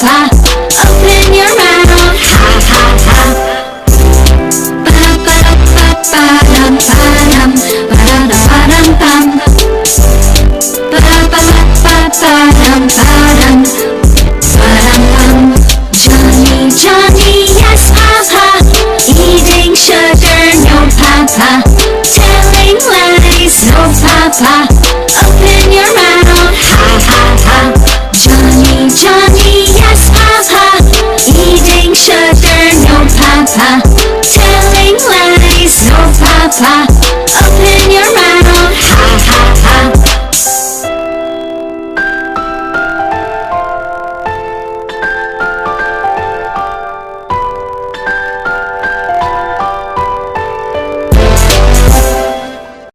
papa. Open your mouth, ha ha ha. Ba-da-ba-da-ba-ba-dum, ba-dum, ba-da-da-ba-dum-bum. Ba-da-ba-ba-ba-dum, ba-dum, ba-dum-bum. Johnny, Johnny, yes papa. Eating sugar, no papa. Telling lies, no papa. Open your mouth, ha ha ha. Johnny, Johnny, yes papa. Eating sugar, no papa. Telling lies, no papa.